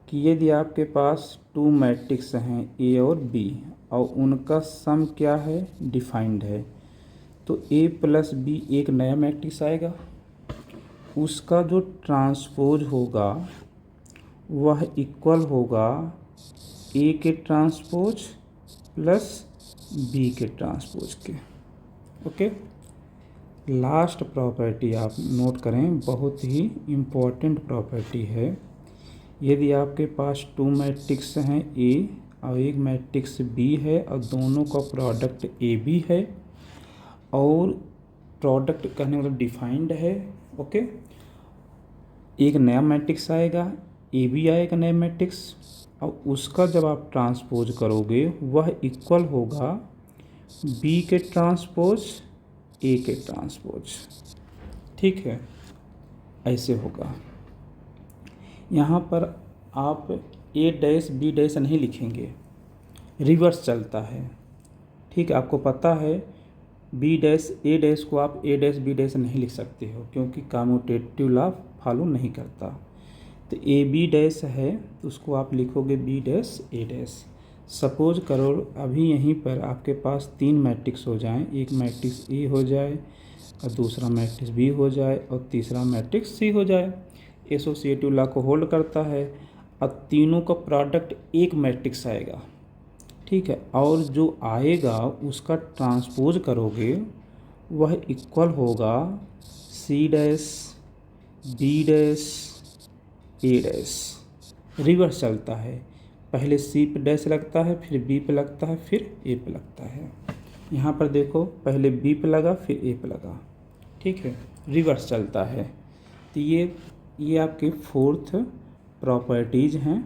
कि यदि आपके पास 2 मैट्रिक्स हैं A और B और उनका सम क्या है, डिफाइंड है, तो A + B एक नया मैट्रिक्स आएगा, उसका जो ट्रांसपोज होगा वह इक्वल होगा A के ट्रांसपोज प्लस B के ट्रांसपोज के। ओके, लास्ट प्रॉपर्टी आप नोट करें, बहुत ही इम्पोर्टेंट प्रॉपर्टी है। यदि आपके पास 2 मैट्रिक्स हैं A और एक मैट्रिक्स B है और दोनों का प्रोडक्ट AB है और प्रोडक्ट कहने मतलब डिफाइंड है, ओके, एक नया मैट्रिक्स आएगा, AB आएगा नया मैट्रिक्स, और उसका जब आप ट्रांसपोज करोगे वह इक्वल होगा B के ट्रांसपोज A के ट्रांसपोज। ठीक है, ऐसे होगा। यहाँ पर आप A' B' नहीं लिखेंगे, रिवर्स चलता है। ठीक है, आपको पता है A' को आप A', B' नहीं लिख सकते हो क्योंकि कम्यूटेटिव लॉ फॉलो नहीं करता। तो AB' है तो उसको आप लिखोगे B', A'। सपोज करो अभी यहीं पर आपके पास 3 मैट्रिक्स हो जाएं, एक मैट्रिक्स A हो जाए और दूसरा मैट्रिक्स B हो जाए और तीसरा मैट्रिक्स C हो जाए। एसोसिएटिव लॉ को होल्ड करता है और तीनों का प्रोडक्ट एक मैट्रिक्स आएगा। ठीक है, और जो आएगा उसका ट्रांसपोज करोगे वह इक्वल होगा C', B', A'। रिवर्स चलता है, पहले C पे डैश लगता है, फिर B पे लगता है, फिर A पे लगता है। यहाँ पर देखो, पहले B पे लगा फिर A पे लगा। ठीक है, रिवर्स चलता है। तो ये आपके 4th प्रॉपर्टीज़ हैं।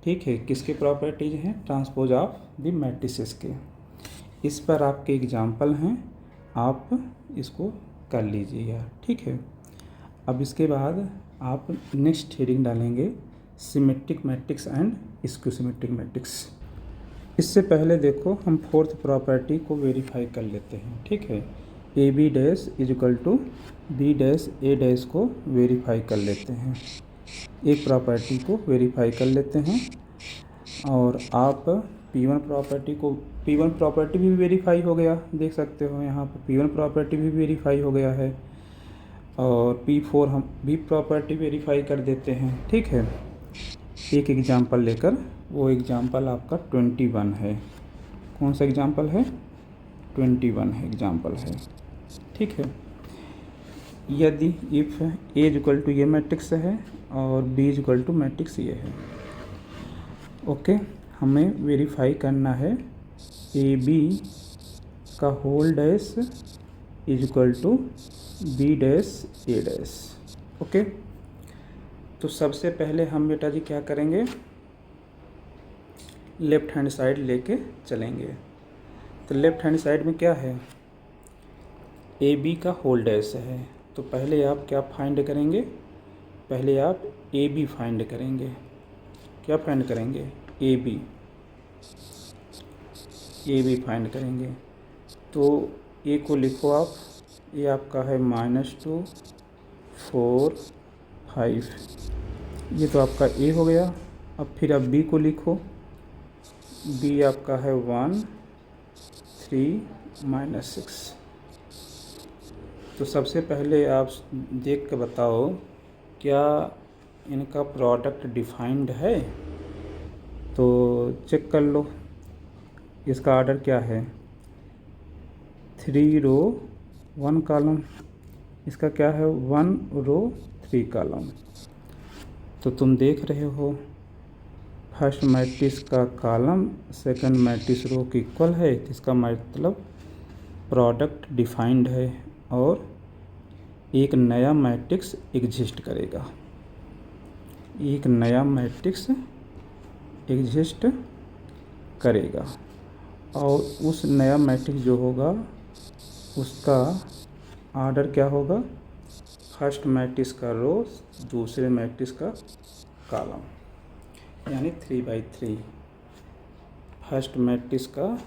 ठीक है, किसके प्रॉपर्टीज़ हैं, ट्रांसपोज ऑफ द मैट्रिसेस के। इस पर आपके एग्जाम्पल हैं, आप इसको कर लीजिएगा, ठीक है। अब इसके बाद आप नेक्स्ट हेडिंग डालेंगे symmetric matrix and skew symmetric matrix. इससे पहले देखो हम फोर्थ प्रॉपर्टी को वेरीफाई कर लेते हैं, ठीक है। A B dash is equal to B dash A dash को वेरीफाई कर लेते हैं, एक प्रॉपर्टी को वेरीफाई कर लेते हैं। और आप P1 प्रॉपर्टी भी वेरीफाई हो गया, देख सकते हो यहाँ पर P1 प्रॉपर्टी भी वेरीफाई हो गया है। और P4 हम भी प्रॉपर्टी वेरीफाई कर देते हैं, ठीक है। एक एग्जाम्पल लेकर, वो एग्जाम्पल आपका 21 है। कौन सा एग्जाम्पल है? 21 है एग्जाम्पल है, ठीक है। यदि इफ़ ए इक्वल टू ये मैट्रिक्स है और बी इक्वल टू मैट्रिक्स ये है, ओके। हमें वेरीफाई करना है ए बी का whole dash is equal to B dash A dash, okay. तो सबसे पहले हम बेटा जी क्या करेंगे, लेफ्ट हैंड साइड लेके चलेंगे। तो लेफ्ट हैंड साइड में क्या है, ए बी का होल डैश है। तो पहले आप क्या फाइंड करेंगे, पहले आप ए बी फाइंड करेंगे। क्या फाइंड करेंगे? ए बी फाइंड करेंगे। तो ए को लिखो आप, ये आपका है -2 4 5, ये तो आपका ए हो गया। अब फिर आप बी को लिखो, बी आपका है 1 3 -6। तो सबसे पहले आप देख के बताओ क्या इनका प्रोडक्ट डिफाइंड है। तो चेक कर लो, इसका ऑर्डर क्या है, 3 रो 1 कॉलम, इसका क्या है 1 रो 3 कॉलम। तो तुम देख रहे हो फर्स्ट मैट्रिक्स का कॉलम सेकंड मैट्रिक्स रो की इक्वल है, इसका मतलब प्रोडक्ट डिफाइंड है और एक नया मैट्रिक्स एग्जिस्ट करेगा, एक नया मैट्रिक्स एग्जिस्ट करेगा। और उस नया मैट्रिक्स जो होगा उसका ऑर्डर क्या होगा, फर्स्ट मैट्रिक्स का रो दूसरे मैट्रिक्स का कॉलम, यानी 3/3। फर्स्ट मैट्रिक्स का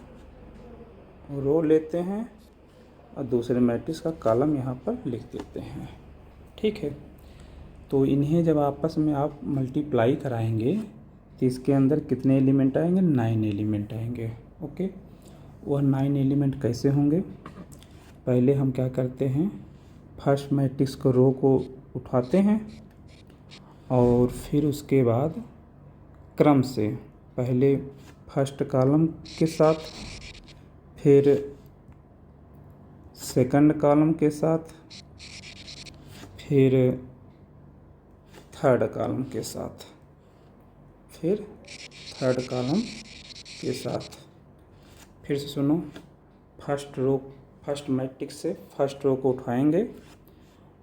रो लेते हैं और दूसरे मैट्रिक्स का कॉलम यहाँ पर लिख देते हैं, ठीक है। तो इन्हें जब आपस में आप मल्टीप्लाई कराएंगे तो इसके अंदर कितने एलिमेंट आएंगे, 9 एलिमेंट आएंगे, ओके। वह 9 एलिमेंट कैसे होंगे, पहले हम क्या करते हैं, फर्स्ट मैट्रिक्स को रो को उठाते हैं और फिर उसके बाद क्रम से पहले फर्स्ट कॉलम के साथ, फिर सेकंड कॉलम के साथ, फिर थर्ड कॉलम के साथ, फिर थर्ड कॉलम के साथ। फिर से सुनो, फर्स्ट मैट्रिक्स से फर्स्ट रो को उठाएंगे,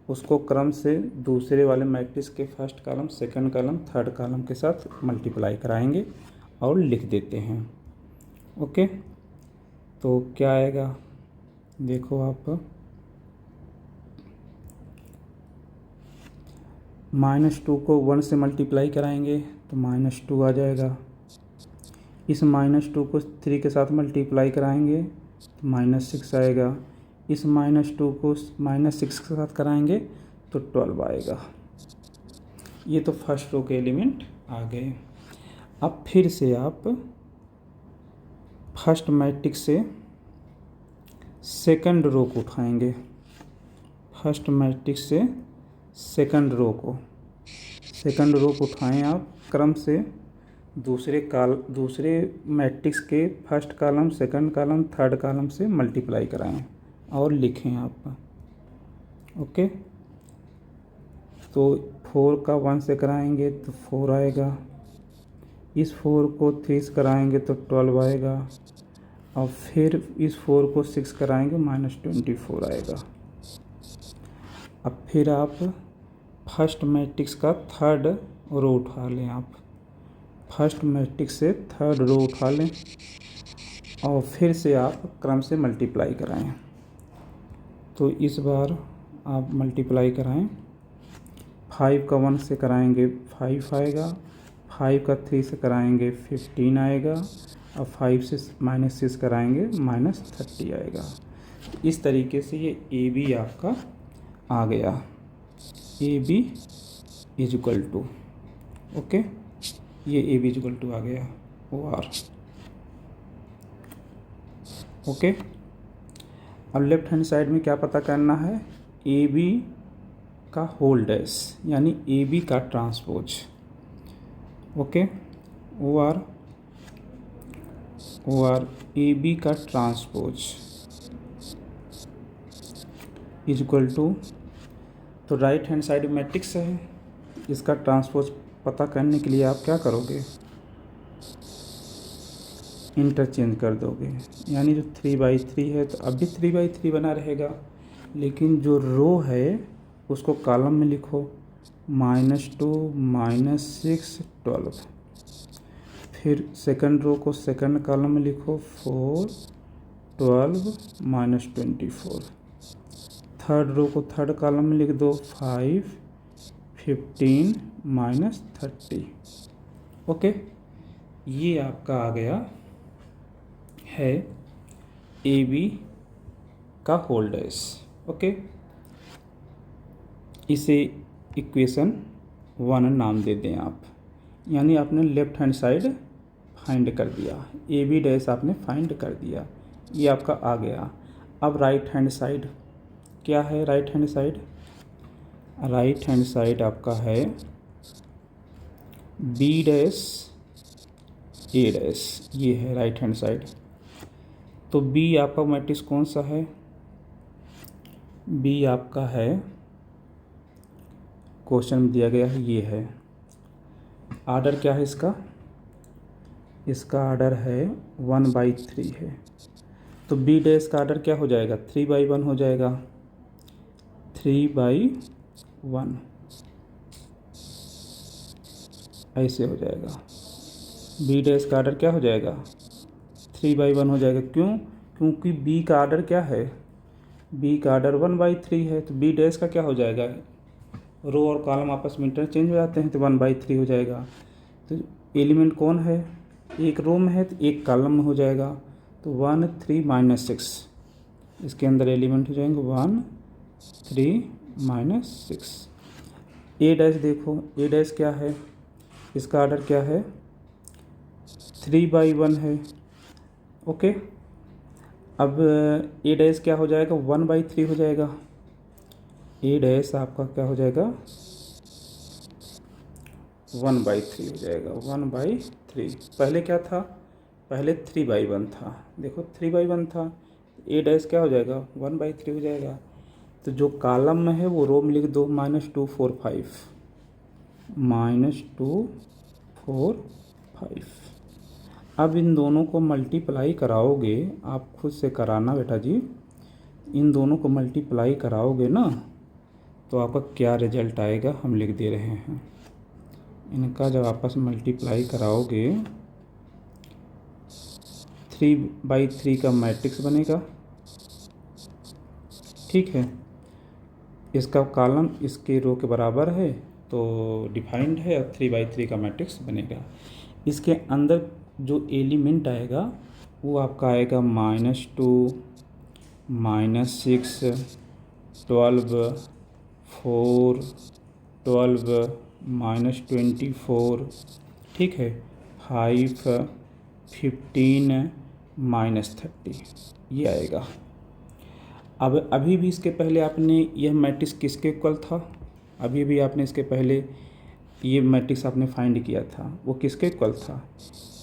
उसको क्रम से दूसरे वाले मैट्रिक्स के first column second column third column के साथ मल्टीप्लाई कराएंगे और लिख देते हैं, ओके। तो क्या आएगा, देखो आप, -2 को 1 से मल्टीप्लाई कराएंगे तो -2 आ जाएगा। इस -2 को 3 के साथ मल्टीप्लाई कराएंगे तो -6 आएगा। इस -2 को -6 के साथ कराएंगे तो 12 आएगा। ये तो फर्स्ट रो के एलिमेंट आ गए। अब फिर से आप फर्स्ट मैट्रिक्स से सेकंड रो को उठाएंगे, फर्स्ट मैट्रिक्स से सेकंड रो को उठाएं आप क्रम से दूसरे मैट्रिक्स के first column second column third column से मल्टीप्लाई कराएं और लिखें आप, ओके। तो 4 का 1 से कराएंगे तो 4 आएगा, इस 4 को 3 से कराएंगे तो 12 आएगा, और फिर इस 4 को 6 कराएंगे -24 आएगा। अब फिर आप फर्स्ट मैट्रिक्स का थर्ड रो उठा लें, आप फर्स्ट मैट्रिक्स से थर्ड रो उठा लें और फिर से आप क्रम से मल्टीप्लाई कराएं। तो इस बार आप मल्टीप्लाई कराएं। 5 का 1 से कराएंगे 5 आएगा, 5 का 3 से कराएंगे 15 आएगा, और 5 से -6 कराएंगे -30 आएगा। इस तरीके से ये ए बी आपका आ गया, A B is equal to, okay, ये ए बी इजक्वल टू आ गया ओ आर, ओके। अब लेफ्ट हैंड साइड में क्या पता करना है, ए बी का होल डैश यानी ए बी का transpose, okay, O R A B का ट्रांसपोज इजक्वल टू, तो राइट हैंड साइड मैट्रिक्स है, इसका ट्रांसपोज पता करने के लिए आप क्या करोगे, इंटरचेंज कर दोगे, यानी जो 3/3 है तो अब भी 3/3 बना रहेगा, लेकिन जो रो है उसको कॉलम में लिखो, -2 -6 12, फिर सेकंड रो को सेकंड कॉलम में लिखो 4 12 -24, थर्ड रो को थर्ड कॉलम में लिख दो 5 15 -30, ओके। ये आपका आ गया है ए बी का होल डैश, ओके। इसे इक्वेशन 1 नाम दे दें आप, यानी आपने लेफ्ट हैंड साइड फाइंड कर दिया, ए बी डैश आपने फाइंड कर दिया, ये आपका आ गया। अब राइट हैंड साइड क्या है, राइट हैंड साइड आपका है बी डैश ए डैश, ये है राइट हैंड साइड। तो बी आपका मैट्रिक्स कौन सा है, बी आपका है, क्वेश्चन में दिया गया है ये है। आर्डर क्या है इसका आर्डर है 1/3 है, तो बी डैश का आर्डर क्या हो जाएगा, 3/1 हो जाएगा, 3/1 ऐसे हो जाएगा। बी डैश का आर्डर क्या हो जाएगा, 3/1 हो जाएगा, क्योंकि बी का आर्डर क्या है, बी का आर्डर 1/3 है, तो बी डैश का क्या हो जाएगा, रो और कॉलम आपस में इंटरचेंज हो जाते हैं तो 1/3 हो जाएगा। तो एलिमेंट कौन है, एक रो में है तो एक कॉलम में हो जाएगा, तो 1 3 -6 इसके अंदर एलिमेंट हो जाएंगे 1 3 -6। ए डैश देखो, ए डैश क्या है, इसका आर्डर क्या है, 3/1 है, ओके। अब ए डैश क्या हो जाएगा, 1/3 हो जाएगा, ए डैश आपका क्या हो जाएगा 1/3 हो जाएगा, 1/3। पहले क्या था, पहले 3/1 था, देखो 3/1 था, ए डैश क्या हो जाएगा 1/3 हो जाएगा। तो जो कॉलम में है वो रो में लिख दो, -2 4 5, -2 4 5। अब इन दोनों को मल्टीप्लाई कराओगे, आप खुद से कराना बेटा जी, इन दोनों को मल्टीप्लाई कराओगे ना तो आपका क्या रिजल्ट आएगा हम लिख दे रहे हैं। इनका जब आपस में मल्टीप्लाई कराओगे 3/3 का मैट्रिक्स बनेगा, ठीक है, इसका कॉलम इसके रो के बराबर है तो डिफाइंड है, और 3/3 का मैट्रिक्स बनेगा। इसके अंदर जो एलिमेंट आएगा वो आपका आएगा -2 -6 12 4 12 -24, ठीक है, 5 15 -30 ये आएगा। अब अभी भी इसके पहले आपने यह मैट्रिक्स किसके इक्वल था, अभी भी आपने इसके पहले ये मैट्रिक्स आपने फाइंड किया था, वो किसके इक्वल था,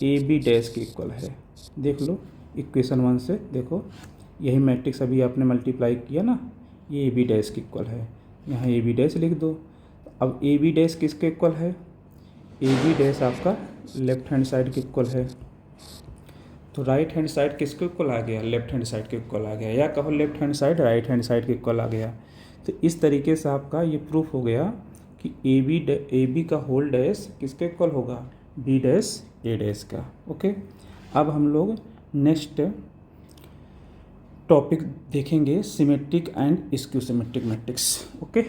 ए बी डैश के इक्वल है। देख लो इक्वेशन 1 से, देखो यही मैट्रिक्स अभी आपने मल्टीप्लाई किया ना, ये ए बी डैश के इक्वल है, यहाँ ए बी डैश लिख दो। अब ए बी डैश किसके इक्वल है, ए बी डैश आपका लेफ्ट हैंड साइड के इक्वल है, तो राइट हैंड साइड किसके इक्वल आ गया, लेफ्ट हैंड साइड के इक्वल आ गया, या कहो left hand side right hand side के इक्वल आ गया। तो इस तरीके से आपका ये प्रूफ हो गया कि ए बी का होल डैश किसके इक्वल होगा, बी डैश ए डैश का, ओके। अब हम लोग नेक्स्ट टॉपिक देखेंगे symmetric and skew symmetric matrix. Okay.